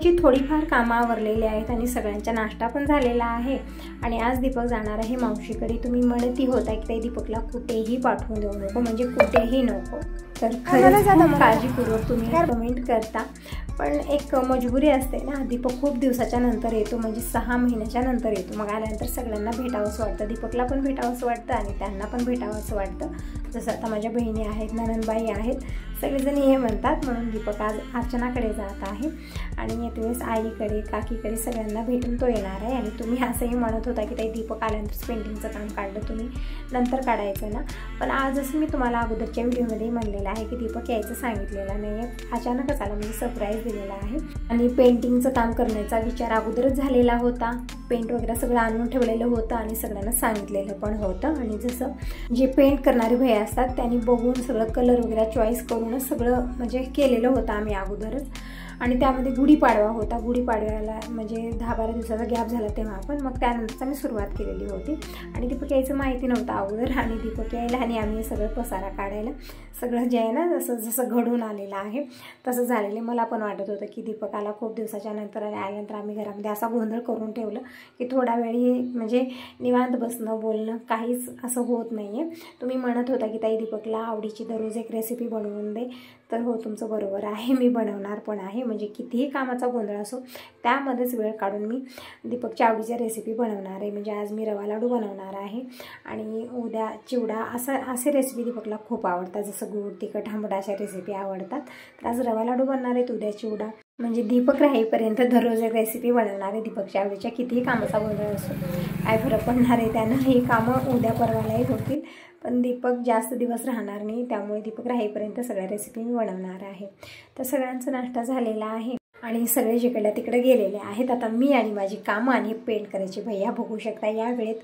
किचनची थोडीफार कामं आवरलेली आहेत आणि सगळ्यांचा नाश्ता पण झालेला आहे। आणि आज दीपक जाणार आहे मावशीकडे। तुम्ही म्हणती होता की ते दीपकला कुठेही पाठवून देऊ नको, म्हणजे कुठेही नको, तर खरंच काळजीपूर्वक तुम्ही कमेंट करता, पण एक मजबुरी असते ना। दीपक खूप दिवसाच्या नंतर येतो, म्हणजे 6 महिन्याच्या नंतर येतो। मग आल्यानंतर सगळ्यांना भेटावंसं वाटतं, दीपकला पण भेटावंसं वाटतं आणि त्यांना पण भेटावंसं वाटतं। जसं आता माझ्या बहिणी आहेत, ननंदबाई आहेत, सगळेजण हे म्हणतात, म्हणून दीपक आज अर्चनाकडे जात आहे आणि येते वेळेस आईकडे, काकीकडे सगळ्यांना भेटून तो येणार आहे। आणि तुम्ही असंही म्हणत होता की ते दीपक आल्यानंतर पेंटिंगचं काम काढलं, तुम्ही नंतर काढायचं ना, पण आज असं मी तुम्हाला अगोदरच्या व्हिडिओमध्ये म्हणलेलं आहे की दीपक यायचं सांगितलेलं नाही आहे, अचानकच आला, म्हणजे सरप्राईज दिलेला आहे। आणि पेंटिंगचं काम करण्याचा विचार अगोदरच झालेला होता, पेंट वगैरे सगळं आणून ठेवलेलं होतं आणि सगळ्यांना सांगितलेलं पण होतं। आणि जसं जे पेंट करणारे भैया असतात त्यांनी बघून सगळं कलर वगैरे चॉईस करूनच सगळं म्हणजे केलेलं होतं आम्ही अगोदरच। आणि त्यामध्ये गुढीपाडवा होता, गुढीपाडव्याला म्हणजे 10-12 दिवसाचा गॅप झाला तेव्हा आपण, मग त्यानंतरच आम्ही सुरुवात केलेली होती। आणि दीपक यायचं माहिती नव्हतं अगोदर, आणि दीपक यायला आणि आम्ही सगळं पसारा काढायला, सगळं जे आहे ना जसं घडून आलेलं आहे तसं झालेलं। मला पण वाटत होतं की दीपक आला खूप दिवसाच्या नंतर, आणि आल्यानंतर आम्ही घरामध्ये असा गोंधळ करून ठेवलं की थोडा वेळी म्हणजे निवांत बसणं, बोलणं काहीच असं होत नाही आहे। तुम्ही म्हणत होता की ताई दीपकला आवडीची दररोज एक रेसिपी बनवून दे, तर हो, तुमचं बरोबर आहे, मी बनवणार पण आहे। म्हणजे कितीही कामाचा गोंधळ असो त्यामध्येच वेळ काढून मी दीपकच्या आवडीच्या रेसिपी बनवणार आहे। म्हणजे आज मी रवा लाडू बनवणार आहे आणि उद्या चिवडा, असे रेसिपी दीपकला खूप आवडतात, जसं गोड तिखट आंबट अशा रेसिपी आवडतात। तर आज रवा लाडू बनणार आहेत, उद्या चिवडा, म्हणजे दीपक राहीपर्यंत दररोज एक रेसिपी बनवणार आहे दीपकच्या आवडीच्या। कितीही कामाचा गोंधळ असो काय फरक पडणार आहे, त्यानं ही कामं उद्या परवालाही होतील, पण दीपक जास्त दिवस राहणार नाही, त्यामुळे दीपक राहीपर्यंत सगळ्या रेसिपी मी बनवणार आहे। तर सगळ्यांचा नाश्ता झालेला आहे आणि सगळे जिकडल्या तिकडे गेलेले आहेत। आता मी आणि माझी कामं आणि पेंट करायची भैया बघू शकता या वेळेत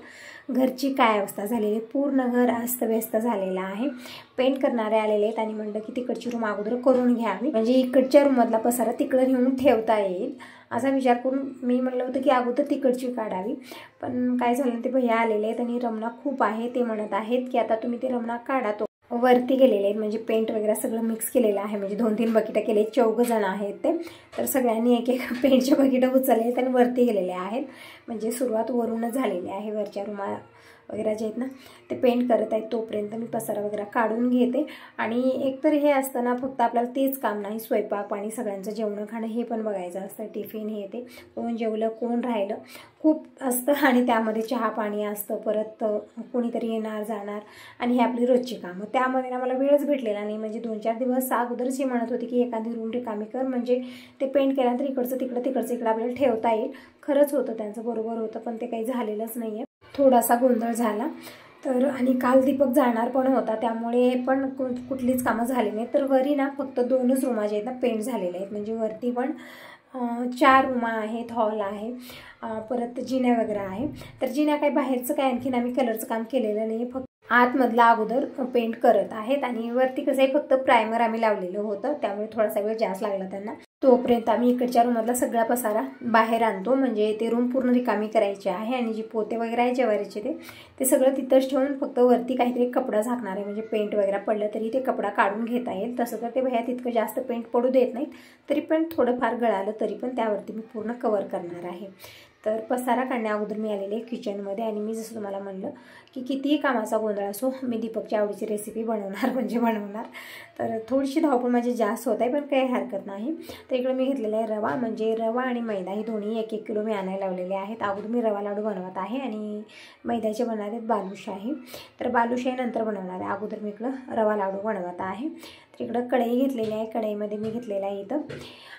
घरची काय अवस्था झालेली, पूर्ण घर अस्तव्यस्त झालेलं आहे। पेंट करणारे आलेले आहेत आणि म्हणलं की तिकडची रूम अगोदर करून घ्यावी, म्हणजे इकडच्या रूममधला पसारा तिकडे नेऊन ठेवता येईल, असा विचार करून मी म्हणलं होतं की अगोदर तिकडची काढावी। पण काय झालं, ते भैया आलेले आहेत आणि रमणा खूप आहे, ते म्हणत आहेत की आता तुम्ही ते रमणा काढा। तो वरती गेलेले आहेत, म्हणजे पेंट वगैरे सगळं मिक्स केलेलं आहे, म्हणजे 2-3 बकेटं केले, 4 जण आहेत ते, तर सगळ्यांनी एक पेंटचे बकेटं उचलले आहेत आणि वरती गेलेले आहेत, म्हणजे सुरुवात वरूनच झालेली आहे। वरच्या रूमा वगैरे जे आहेत ना ते पेंट करत आहेत, तोपर्यंत मी पसारा वगैरे काढून घेते। आणि एकतर हे असतं ना, फक्त आपल्याला तेच काम नाही, स्वयंपाक पाणी सगळ्यांचं जेवण खाणं हे पण बघायचं असतं, टिफिन हे ते, कोण जेवलं कोण राहिलं खूप असतं, आणि त्यामध्ये चहा पाणी असतं, परत कोणीतरी येणार जाणार, आणि हे आपली रोजची कामं, त्यामध्ये ना मला वेळच भेटलेला नाही। म्हणजे 2-4 दिवस अगोदरच हे म्हणत होते की एखादी रूम रिकामी कर, म्हणजे ते पेंट केल्यानंतर इकडचं तिकडं आपल्याला ठेवता येईल। खरंच होतं, त्यांचं बरोबर होतं, पण ते काही झालेलंच नाही आहे, थोडासा गोंधळ झाला तर। आणि काल दीपक जाणार पण होता, त्यामुळे पण कुठलीच कामं झाली नाही। तर वरी ना फक्त 2च रूमा जे आहेत ना पेंट झालेले आहेत, म्हणजे वरती पण 4 रूमा आहेत, हॉल आहे, परत जिन्या वगैरे आहे। तर जिन्या काही बाहेरचं काय आणखीन आम्ही कलरचं काम केलेलं नाही, फक्त आतमधला अगोदर पेंट करत आहेत। आणि वरती कसं आहे, फक्त प्रायमर आम्ही लावलेलं होतं, त्यामुळे थोडासा वेळ जास्त लागला त्यांना। तोपर्यंत आम्ही इकडच्या रूममधला सगळा पसारा बाहेर आणतो, म्हणजे ते रूम पूर्ण रिकामी करायची आहे। आणि जे पोते वगैरे आहे ज्वारीचे ते सगळं तिथंच ठेवून फक्त वरती काहीतरी कपडा झाकणार आहे, म्हणजे पेंट वगैरे पडलं तरी ते कपडा काढून घेता येईल। तसं तर ते भैया तितकं जास्त पेंट पडू देत नाहीत, तरी पण थोडंफार गळालं तरी पण त्यावरती मी पूर्ण कवर करणार आहे। तर पसारा काढण्या अगोदर मी आलेले किचनमध्ये, आणि मी जसं तुम्हाला म्हणलं की कितीही कामाचा गोंधळ असो मी दीपकच्या आवडीची रेसिपी बनवणार म्हणजे बनवणार। तर थोडीशी धावपळ माझी जास्त होत आहे, पण काही हरकत नाही। तर इकडे मी घेतलेला आहे रवा, म्हणजे रवा आणि मैदा हे दोन्ही 1-1 किलो मी आणायला लावलेले आहेत। अगोदर मी रवा लाडू बनवत आहे आणि मैद्याचे बनवणार आहेत बालुशाही, तर बालुशाही नंतर बनवणार आहे, अगोदर मी इकडं रवा लाडू बनवत आहे। तर इकडं कढई घेतलेली आहे, कढईमध्ये मी घेतलेलं आहे इथं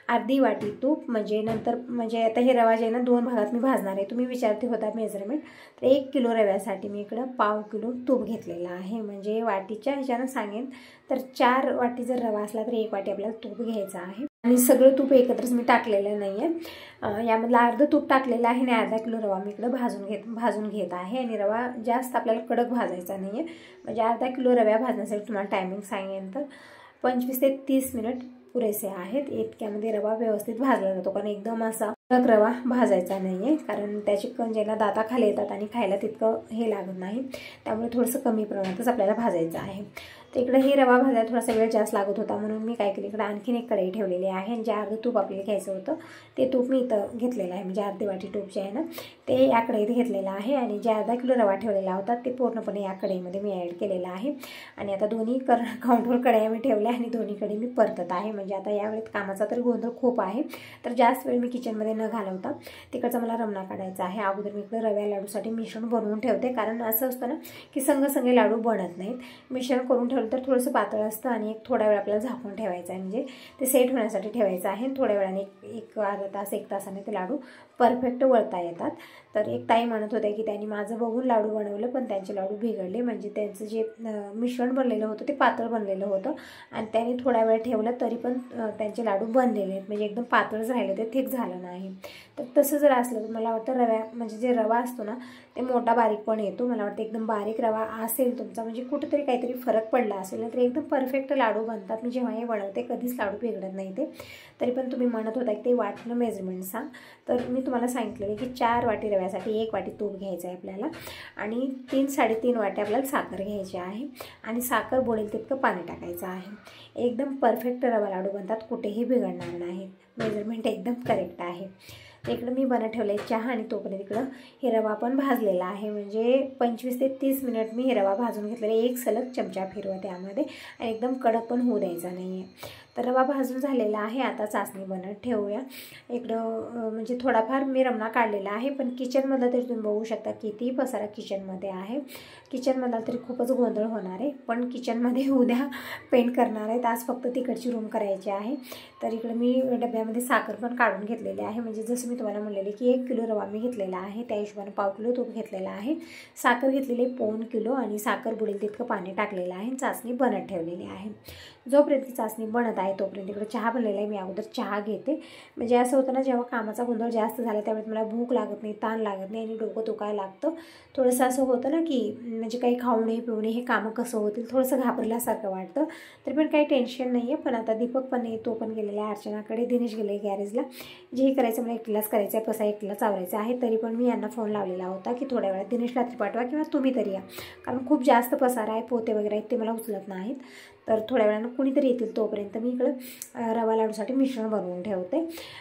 अर्धी वाटी तूप, म्हणजे आता हे रवा जे आहे ना 2 भागात मी भाजणार आहे। तुम्ही विचारते होता मेजरमेंट, तर 1 किलो रव्यासाठी मी इकडं 1/2 किलो तूप घेतलेलं आहे, म्हणजे वाटीच्या ह्याच्यानं सांगेन तर 4 वाटी जर रवा असला तर 1 वाटी आपल्याला तूप घ्यायचं आहे। आणि सगळं तूप एकत्रच मी टाकलेलं नाही आहे, यामधलं अर्ध तूप टाकलेलं आहे आणि अर्धा किलो रवा मी इकडं भाजून घेत आहे। आणि रवा जास्त आपल्याला कडक भाजायचा नाही आहे, म्हणजे अर्धा किलो रव्या भाजण्यासाठी तुम्हाला टायमिंग सांगेन तर 25 ते 30 मिनिट पुरेसे आहेत, इतक्यामध्ये रवा व्यवस्थित भाजला जातो, कारण एकदम असा रवा भाजायचा नाही आहे, कारण त्याची ज्याला दाताखाली येतात आणि खायला तितकं हे लागत नाही, त्यामुळे थोडंसं कमी प्रमाणातच आपल्याला भाजायचं आहे. तर इकडे हे रवा भाजायला थोडासा वेळ जास्त लागत होता, म्हणून मी काय केलं, इकडे आणखीन एक कढई ठेवलेली आहे आणि जे अर्धं तूप आपल्याला घ्यायचं होतं ते तूप मी इथं घेतलेलं आहे, म्हणजे अर्धी वाटी तूप जे आहे ना ते या कढईत घेतलेलं आहे. आणि जे अर्धा किलो रवा ठेवलेला होता ते पूर्णपणे या कढईमध्ये मी ॲड केलेलं आहे. आणि आता दोन्ही काउंटवर कढया मी ठेवल्या आणि दोन्हीकडे मी परतत आहे. म्हणजे आता यावेळेत कामाचा तर गोंधळ खूप आहे, तर जास्त वेळ मी किचनमध्ये न घालवता तिकडचा मला रमणा काढायचा आहे. अगोदर मी इकडे रव्या लाडूसाठी मिश्रण बनवून ठेवते, कारण असं असतं ना की संघ लाडू बनत नाहीत. मिश्रण करून ठेवलं तर थोडंसं पातळ असतं आणि एक थोडा वेळ आपल्याला झाकून ठेवायचं आहे, म्हणजे ते सेट होण्यासाठी ठेवायचं आहे. थोड्या वेळाने एक अर्धा तास 1 तासाने ते लाडू परफेक्ट वळता येतात. तर एक ताई म्हणत होते की त्यांनी माझं बघून लाडू बनवलं, पण त्यांचे लाडू बिघडले, म्हणजे त्यांचं जे मिश्रण बनलेलं होतं ते पातळ बनलेलं होतं आणि त्याने थोडा वेळ ठेवलं तरी पण त्यांचे लाडू बनलेले आहेत, म्हणजे एकदम पातळच राहिले, ते थिक झालं नाही. तर तसं जर असलं तर मला वाटतं म्हणजे जे रवा असतो ना ते मोठा बारीक पण येतो. मला वाटतं एकदम बारीक रवा असेल तुमचा, म्हणजे कुठेतरी काहीतरी फरक पडला असेल ना, तर एकदम परफेक्ट लाडू बनतात. मी जेव्हा हे बनवते कधीच लाडू बिघडत नाही ते. तरी पण तुम्ही म्हणत होता की ते वाटणं मेजरमेंट सांग, तर मी तुम्हाला सांगितलेलं की 4 वाटी रव्यासाठी 1 वाटी तूप घ्यायचं आहे आपल्याला आणि 3-3.5 वाटी आपल्याला साखर घ्यायची आहे आणि साखर बोलेल तितकं पाणी टाकायचं आहे. एकदम परफेक्ट रवा लाडू बनतात, कुठेही बिघडणार नाहीत. मेजरमेंट एकदम करेक्ट आहे. इकडं मी बनत ठेवलं आहे चहा आणि तोपर्यंत इकडं हे रवा पण भाजलेला आहे, म्हणजे 25 ते 30 मिनिट मी हे रवा भाजून घेतलेला. एक सलग चमचा फिरवा त्यामध्ये आणि एकदम कडक पण होऊ द्यायचा नाही आहे. तर रवा भाजून झालेला आहे. आता चाचणी बनत ठेवूया. इकडं म्हणजे थोडाफार मी रमणा काढलेला आहे, पण किचनमधला तरी तुम्ही बघू शकता किती पसारा किचनमध्ये आहे. किचनमधला तरी खूपच गोंधळ होणार आहे, पण किचनमध्ये उद्या पेंट करणार आहेत, आज फक्त तिकडची रूम करायची आहे. तर इकडे मी डब्यामध्ये साखर पण काढून घेतलेली आहे, म्हणजे जसं मी तुम्हाला म्हणलेले की 1 किलो रवा मी घेतलेला आहे, त्या हिशोबाने 1/2 किलो तूप घेतलेला आहे, साखर घेतलेली 1 किलो आणि साखर बुडेल तितकं पाणी टाकलेलं आहे. चाचणी बनत ठेवलेली आहे. जोपर्यंत चाचणी बनत आहे तोपर्यंत इकडे चहा बनलेला आहे. मी अगोदर चहा घेते, म्हणजे असं होतं ना जेव्हा कामाचा गोंधळ जास्त झाला त्यावेळेस मला भूक लागत नाही, ताण लागत नाही आणि डोकं दुखायला लागतं. थोडंसं असं होतं ना की म्हणजे काही खाऊ नये पिऊ नये, हे कामं कसं होतील, थोडंसं घाबरल्यासारखं वाटतं. तरी पण काही टेन्शन नाही आहे. पण आता दीपक पण नाही, तो पण गेलेला आहे अर्चनाकडे, दिनेश गेले गॅरेजला. जे करायचं मला एकटीलाच करायचं आहे, पसा एकटीलाच आवरायचं आहे. तरी पण मी यांना फोन लावलेला होता की थोड्या वेळात दिनेश रात्री पाठवा किंवा तुम्ही तरी या, कारण खूप जास्त पसारा आहे, पोते वगैरे आहेत ते मला उचलत नाहीत. तर थोड्या वेळानं कुणीतरी येतील तोपर्यंत मी इकडं रवा लाडूसाठी मिश्रण बनवून ठेवते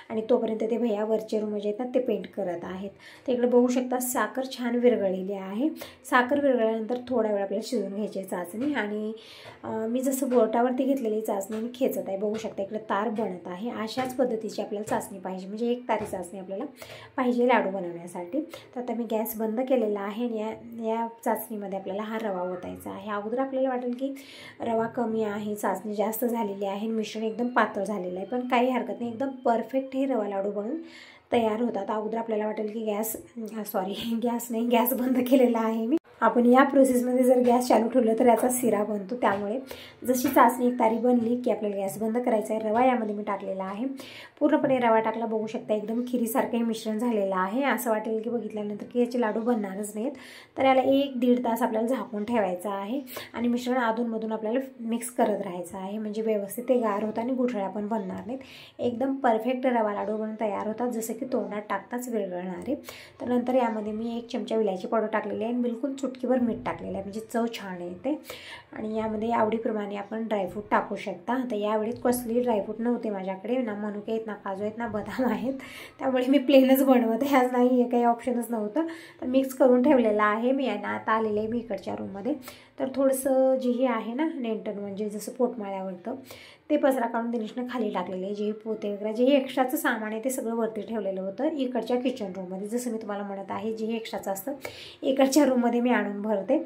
आणि तोपर्यंत ते भैया वरचे रूम जे आहेत ना ते पेंट करत आहेत. तर इकडे बघू शकता साखर छान विरघळलेली आहे. साखर विरघळल्यानंतर थोडा वेळ आपल्याला शिजवून घ्यायची आहे चाचणी आणि मी जसं बोटावरती घेतलेली चाचणी मी खेचत आहे. बघू शकता इकडे तार बनत आहे. अशाच पद्धतीची आपल्याला चाचणी पाहिजे, म्हणजे 1 तारी चाचणी आपल्याला पाहिजे लाडू बनवण्यासाठी. तर आता मी गॅस बंद केलेला आहे आणि या चाचणीमध्ये आपल्याला हा रवा ओतायचा आहे. अगोदर आपल्याला वाटेल की रवा कमी आहे, चाचणी जास्त झालेली आहे, मिश्रण एकदम पातळ झालेलं आहे, पण काही हरकत नाही, एकदम परफेक्ट हे रवा लाडू बनून तयार होतात. अगोदर आपल्याला वाटेल की गॅस बंद केलेला आहे मी. आपण या प्रोसेसमध्ये जर गॅस चालू ठेवलं तर याचा शिरा बनतो, त्यामुळे जशी चाचणी 1 तारी बनली की आपल्याला गॅस बंद करायचा आहे. रवा यामध्ये मी टाकलेला आहे, पूर्णपणे रवा टाकला. बघू शकता एकदम खिरीसारखं हे मिश्रण झालेलं आहे. असं वाटेल की बघितल्यानंतर की याचे लाडू बनणारच नाहीत. तर याला 1-1.5 तास आपल्याला झाकून ठेवायचं आहे आणि मिश्रण अधूनमधून आपल्याला मिक्स करत राहायचं आहे, म्हणजे व्यवस्थित ते गार होतं आणि गुठळ्या पण बनणार नाहीत. एकदम परफेक्ट रवा लाडू बनून तयार होतात, जसं की तोंडात टाकताच विरघळणार आहे. तर नंतर यामध्ये मी 1 चमचा विलायची पावडर टाकलेली आहे आणि बिलकुल चुटकीवर मीठ टाकलेलं आहे, म्हणजे चव छान येते. आणि यामध्ये आवडीप्रमाणे आपण ड्रायफ्रूट टाकू शकता. आता यावेळी कसली ड्रायफ्रूट नव्हते माझ्याकडे, ना मनुके आहेत, ना काजू आहेत, ना बदाम आहेत, त्यामुळे मी प्लेनच बनवते आज. नाही हे काही ऑप्शनच नव्हतं, तर मिक्स करून ठेवलेलं आहे मी. आणि आता आलेलं आहे मी इकडच्या रूममध्ये. तर थोडंसं जे हे आहे ना नेंटन, म्हणजे जसं पोटमाळ्यावरतं ते पसरा काढून दिनेशनं खाली टाकलेलं आहे. जे पोते वगैरे जे एक्स्ट्राचं सामान आहे ते सगळं वरती ठेवलेलं होतं इकडच्या किचन रूममध्ये. जसं मी तुम्हाला म्हणत आहे, जे एक्स्ट्राचं असतं इकडच्या रूममध्ये मी आणून भरते.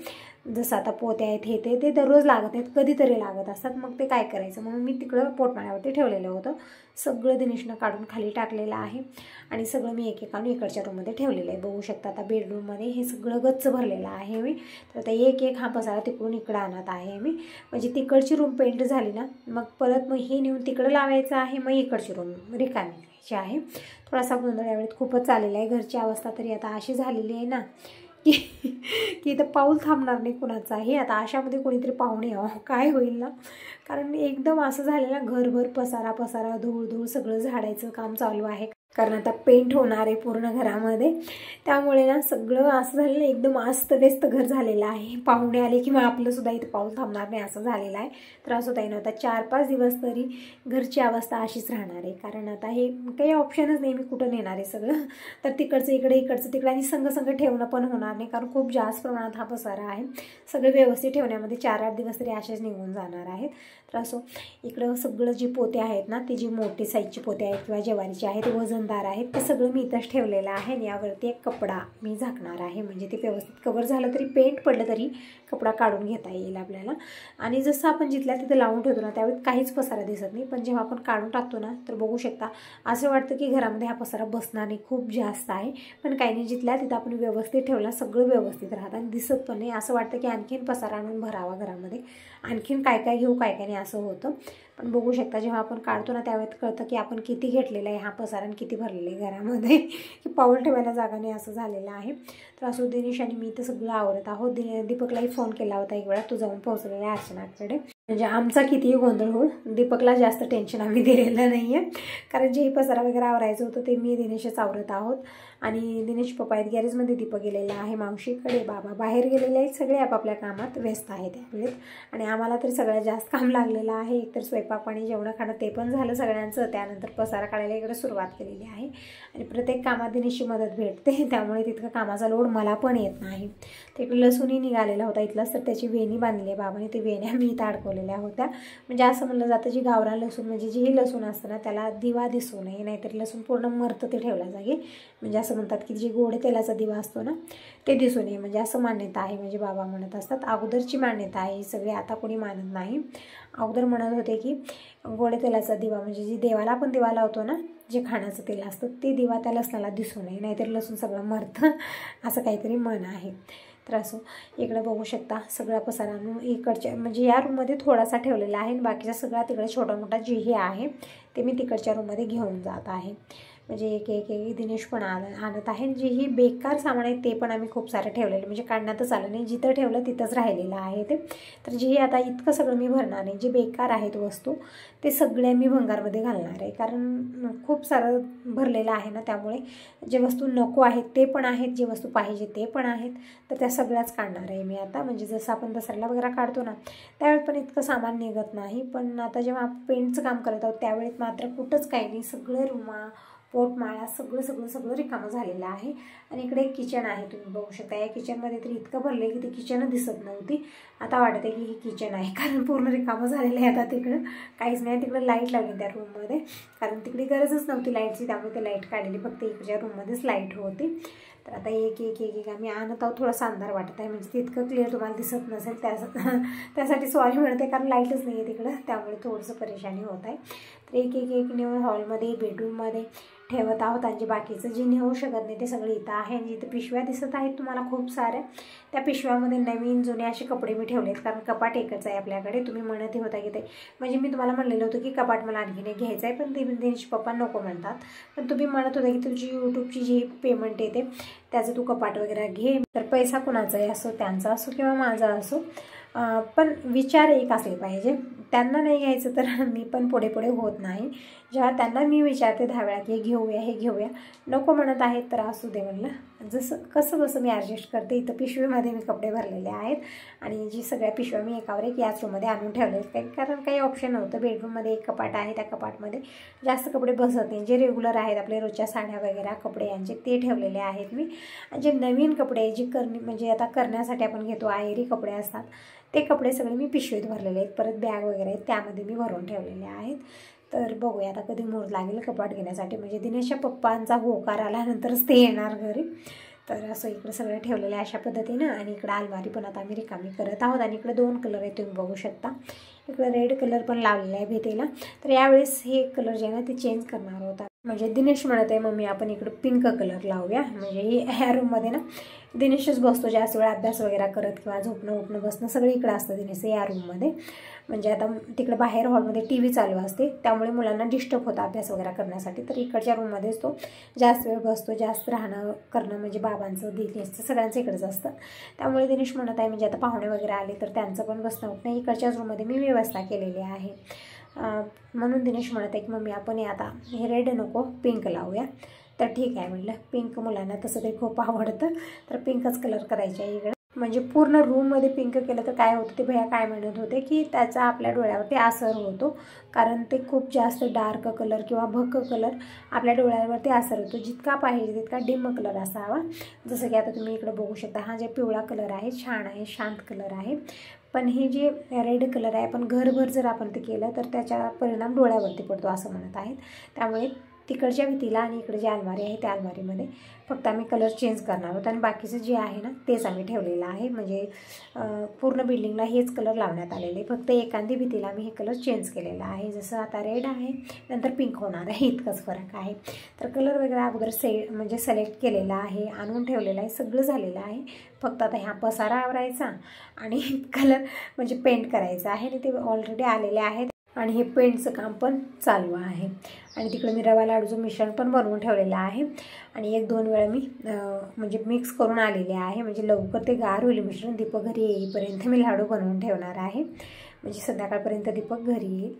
जसं आता पोते आहेत ते दररोज लागत नाहीत, कधीतरी लागत असतात, मग ते काय करायचं म्हणून मी तिकडं पोटमाळ्यावरती ठेवलेलं होतं. सगळं दिनेशनं काढून खाली टाकलेलं आहे आणि सगळं मी एक काढून इकडच्या रूममध्ये ठेवलेलं आहे. बघू शकता आता बेडरूममध्ये हे सगळं गच्च भरलेलं आहे मी. तर आता एक हा पसारा तिकडून इकडं आणत आहे मी, म्हणजे तिकडची रूम पेंट झाली ना मग परत मग हे नेऊन तिकडं लावायचं आहे, मग इकडची रूम रिकामी करायची आहे. थोडासा गोंधळ यावेळेत खूपच चाललेला आहे. घरची अवस्था तरी आता अशी झालेली आहे ना की इथं पाऊल थांबणार नाही कुणाचं आहे. आता अशामध्ये कोणीतरी पाहुणे काय होईल ना, कारण एकदम असं झालेलं घरभर पसारा पसारा धूळ धूळ सगळं झाडायचं काम चालू आहे, कारण आता पेंट होणार आहे पूर्ण घरामध्ये. त्यामुळे ना सगळं असं झालेलं एकदम अस्तव्यस्त घर झालेलं आहे. पाहुणे आले किंवा आपलं सुद्धा इथं पाऊल थांबणार नाही असं झालेलं आहे. तर असं काही नव्हता 4-5 दिवस तरी घरची अवस्था अशीच राहणार आहे, कारण आता हे काही ऑप्शनच नाही. मी कुठं नेणार आहे सगळं, तर तिकडचं इकडे इकडचं तिकडे आणि संघ ठेवणं पण होणार नाही, कारण खूप जास्त प्रमाणात हा पसारा आहे. सगळं व्यवस्थित ठेवण्यामध्ये 4-8 दिवस तरी असेच निघून जाणार आहेत. तर असं इकडं सगळं जी पोते आहेत ना, ती जी मोठी साईजची पोते आहेत किंवा ज्वारीची आहेत, वजनदार आहेत, ते सगळं मी इथंच ठेवलेलं आहे. आणि यावरती एक कपडा मी झाकणार आहे, म्हणजे ते व्यवस्थित कवर झालं तरी पेंट पडलं तरी कपडा काढून घेता येईल आपल्याला. आणि जसं आपण जिथल्या तिथं लावून ठेवतो ना, त्यावेळी काहीच पसारा दिसत नाही, पण जेव्हा आपण काढून टाकतो ना, तर बघू शकता असं वाटतं की घरामध्ये हा पसारा बसणार नाही, खूप जास्त आहे. पण काही नाही, जिथल्या तिथं आपण व्यवस्थित ठेवला सगळं व्यवस्थित राहतं आणि दिसत पण नाही. असं वाटतं की आणखीन पसारा आणून भरावा घरामध्ये, आणखीन काय काय घेऊ काय काय नाही असं होतं. पण बघू शकता जेव्हा आपण काढतो ना, त्यावेळेत कळतं की आपण किती घेतलेलं आहे हा पसारा आणि किती भरलेलं आहे घरामध्ये, की पाऊल ठेवायला जागा नाही असं झालेलं आहे. तर असं दिनेश आणि मी तर सगळं आवरत आहोत. दीपकलाही फोन केला होता एक वेळा, तू जाऊन पोहोचलेला आहे अर्चनाकडे. म्हणजे आमचा कितीही गोंधळ हो, दीपकला जास्त टेन्शन आम्ही दिलेलं नाही आहे, कारण जे पसारा वगैरे आवरायचं होतं ते मी दिनेशच आवरत आहोत. आणि दिनेश पप्पा आहेत गॅरेजमध्ये, दीपक गेलेला आहे मावशीकडे, बाबा बाहेर गेलेले आहेत, सगळे आपापल्या कामात व्यस्त आहेत त्यावेळेत. आणि आम्हाला तरी सगळ्यात जास्त काम लागलेलं आहे. एकतर स्वयंपाक पाणी जेवण खाणं ते पण झालं सगळ्यांचं, त्यानंतर पसारा काढायला इकडे सुरुवात केलेली आहे. आणि प्रत्येक कामात दिनेशची मदत भेटते, त्यामुळे तितकं कामाचा लोड मला पण येत नाही. तिकडे लसूणही निघालेला होता इथलाच, तर त्याची वेणी बांधली आहे बाबाने, ते वेण्या मी इथं अडकवलेल्या होत्या. म्हणजे असं म्हणलं जातं जी गावरान लसूण म्हणजे जी लसूण असतं ना, त्याला दिवा दिसू नये, नाहीतर लसूण पूर्ण मरतं ते ठेवल्या जागी. म्हणजे असं म्हणतात की जी गोड तेलाचा दिवा असतो ना, ते दिसू नये, म्हणजे असं मान्यता आहे. म्हणजे बाबा म्हणत असतात, अगोदरची मान्यता आहे ही सगळी, आता कोणी मानत नाही. अगोदर म्हणत होते की गोड तेलाचा दिवा म्हणजे जी देवाला आपण दिवा लावतो ना, जे खाण्याचं तेल असतं ते दिवा त्या लसणाला दिसू नये, नाहीतर लसूण सगळं मरतं, असं काहीतरी म्हण आहे. तर असं इकडं बघू शकता सगळा पसारा आणून इकडच्या म्हणजे या रूममध्ये थोडासा ठेवलेला आहे आणि बाकीचा सगळा तिकडे छोटा मोठा जे हे आहे ते मी तिकडच्या रूममध्ये घेऊन जात आहे. म्हणजे एक एक एक दिनेश पण आणत आहे. जे ही बेकार सामान आहे ते पण आम्ही खूप सारं ठेवलेलं, म्हणजे काढण्यातच आलं नाही, जिथं ठेवलं तिथंच राहिलेलं आहे ते. तर जे आता इतकं सगळं मी भरणार नाही, जे बेकार आहेत वस्तू ते सगळ्या मी भंगारमध्ये घालणार आहे, कारण खूप सारं भरलेलं आहे ना, त्यामुळे जे वस्तू नको आहेत ते पण आहेत, जे वस्तू पाहिजे ते पण आहेत, तर त्या सगळ्याच काढणार आहे मी आता. म्हणजे जसं आपण दसऱ्याला वगैरे काढतो ना, त्यावेळेस पण इतकं सामान निघत नाही, पण आता जेव्हा आपण पेंटचं काम करत आहोत त्यावेळेस मात्र कुठंच काही नाही, सगळं रुमा पोटमाळा सगळं सगळं सगळं रिकामं झालेलं आहे. आणि इकडे एक किचन आहे, तुम्ही बघू शकता. या किचनमध्ये तरी इतकं भरलं की ती किचन दिसत नव्हती, आता वाटते की ही किचन आहे, कारण पूर्ण रिकामं झालेलं आहे. आता तिकडं काहीच नाही, तिकडं लाईट लावली त्या रूममध्ये, कारण तिकडे गरजच नव्हती लाईटची, त्यामुळे ते लाईट काढलेली, फक्त इकडच्या रूममध्येच लाईट होती. तर आता एक एक एक एक आम्ही आणत आहोत. थोडासा अंधार वाटत आहे, म्हणजे तितकं क्लिअर तुम्हाला दिसत नसेल, त्यासाठी सॉरी म्हणते, कारण लाईटच नाही आहे तिकडं, त्यामुळे थोडंसं परेशानी होत आहे. तर एक एक एक नेऊन हॉलमध्ये बेडरूममध्ये ठेवत आहोत. आणि जे बाकीचं जे नेऊ शकत नाही ते सगळे इथं आहे. आणि जिथं पिशव्या दिसत आहेत तुम्हाला खूप साऱ्या, त्या पिशव्यामध्ये नवीन जुने असे कपडे मी ठेवलेत, कारण कपाट एकच आहे आपल्याकडे. तुम्ही म्हणतही होता की ते, म्हणजे मी तुम्हाला म्हणलेलं होतं की कपाट मला आणखीन एक घ्यायचं आहे, पण ते दिनेश पप्पा नको म्हणतात. पण तुम्ही म्हणत होता की तुझी यूट्यूबची जी पेमेंट येते त्याचं तू कपाट वगैरे घे. तर पैसा कुणाचाही असो, त्यांचा असो किंवा माझा असो, पण विचार एक असले पाहिजे. त्यांना नाही घ्यायचं तर मी पण पुढे पुढे होत नाही. जेव्हा त्यांना मी विचारते 10 वेळा की हे घेऊया हे घेऊया, नको म्हणत आहेत तर असू दे म्हणलं, जसं कसं मी ॲडजस्ट करते. इथं पिशवीमध्ये मी कपडे भरलेले आहेत आणि जी सगळ्या पिशव्या मी एकावर एक याच रूममध्ये आणून ठेवले, कारण काही ऑप्शन नव्हतं. बेडरूममध्ये एक कपाट आहे, त्या कपाटमध्ये जास्त कपडे बसत नाही, जे रेग्युलर आहेत आपले रोजच्या साड्या वगैरे कपडे यांचे ते ठेवलेले आहेत मी. आणि जे नवीन कपडे जे म्हणजे आता करण्यासाठी आपण घेतो आहेरी कपडे असतात, ते कपडे सगळे मी पिशवीत भरलेले आहेत. परत बॅग वगैरे आहेत त्यामध्ये मी भरून ठेवलेले आहेत. तर बघूया आता कधी मुहूर्त लागेल कपाट घेण्यासाठी, म्हणजे दिनेशच्या पप्पांचा होकार आल्यानंतरच ते येणार घरी. तर असं इकडे सगळं ठेवलेलं आहे अशा पद्धतीनं. आणि इकडं अलमारी पण आता आम्ही रिकामी करत आहोत. आणि इकडे 2 कलर आहेत तुम्ही बघू शकता. इकडे रेड कलर पण लावलेला आहे भिंतीला. तर यावेळेस हे कलर जे आहे ना ते चेंज करणार होता. म्हणजे दिनेश म्हणत आहे मम्मी आपण इकडे पिंक कलर लावूया. म्हणजे ह्या रूममध्ये ना दिनेशच बसतो जास्त वेळ अभ्यास वगैरे करत किंवा झोपणं उठणं बसणं सगळं इकडं असतं दिनेश या रूममध्ये. म्हणजे आता तिकडे बाहेर हॉलमध्ये TV चालू असते त्यामुळे मुलांना डिस्टर्ब होतं अभ्यास वगैरे करण्यासाठी. तर इकडच्या रूममध्येच तो जास्त वेळ बसतो. जास्त राहणं करणं म्हणजे बाबांचं दिनेशचं सगळ्यांचं इकडंच असतं. त्यामुळे दिनेश म्हणत आहे म्हणजे आता पाहुणे वगैरे आले तर त्यांचं पण बसणं होत नाही. इकडच्याच रूममध्ये मी व्यवस्था केलेली आहे. म्हणून दिनेश म्हणत आहे की मम्मी आपण आता हे रेड नको पिंक लावूया. तर ठीक आहे म्हटलं. पिंक मुलांना तसं ते खूप आवडतं तर पिंकच कलर करायचे आहे इकडं. म्हणजे पूर्ण रूममध्ये पिंक केलं तर काय होतं ते भैया काय म्हणत होते की त्याचा आपल्या डोळ्यावरती असर होतो. कारण ते खूप जास्त डार्क कलर किंवा भक्क कलर आपल्या डोळ्यावरती असर होतो. जितका पाहिजे तितका डिम कलर असावा. जसं की आता तुम्ही इकडं बघू शकता हा जे पिवळा कलर आहे छान आहे शांत कलर आहे. पण हे जे रेड कलर आहे आपण घरभर जर आपण ते केलं तर त्याचा परिणाम डोळ्यावरती पडतो असं म्हणत आहेत. त्यामुळे तिकडच्या भिंतीला आणि इकडे जी अलमारी आहे त्या अलमारीमध्ये फक्त आम्ही कलर चेंज करणार आहोत आणि बाकीचं जे आहे ना तेच आम्ही ठेवलेलं आहे. म्हणजे पूर्ण बिल्डिंगला हेच कलर लावण्यात आलेले. फक्त एखादी भिंतीला आम्ही हे कलर चेंज केलेला आहे. जसं आता रेड आहे नंतर पिंक होणार आहे इतकंच फरक आहे. तर कलर वगैरे अगोदर म्हणजे सिलेक्ट केलेला आहे आणून ठेवलेला आहे सगळं झालेलं आहे. फक्त आता ह्या पसारा आवरायचा आणि कलर म्हणजे पेंट करायचं आहे आणि ते ऑलरेडी आलेले आहेत आणि हे पेंटचं काम पण चालू आहे. आणि तिकडे मी रवा लाडूचं मिश्रण पण बनवून ठेवलेलं आहे आणि 1-2 वेळा मी म्हणजे मिक्स करून आलेले आहे. म्हणजे लवकर ते गार होईल मिश्रण. दीपक घरी येईपर्यंत मी लाडू बनवून ठेवणार आहे. म्हणजे संध्याकाळपर्यंत दीपक घरी येईल.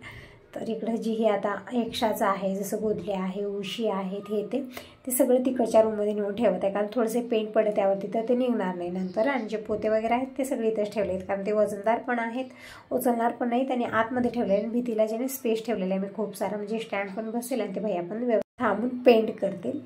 तर इकडं जी हे आता एक्स्ट्राचं आहे जसं गोधले आहे उशी आहेत हे ते सगळं तिकडच्या रूममध्ये नेऊन ठेवत आहे. कारण थोडेसे पेंट पडे त्यावरती तर ते निघणार नाही नंतर. आणि जे पोते वगैरे आहेत ते सगळे इथंच ठेवले आहेत कारण ते वजनदार पण आहेत उचलणार पण नाहीत. आणि आतमध्ये ठेवले आणि भीतीला ज्याने स्पेस ठेवलेलं आहे मी खूप सारा म्हणजे स्टँड पण बसेल आणि ते भैया पण थांबून पेंट करतील.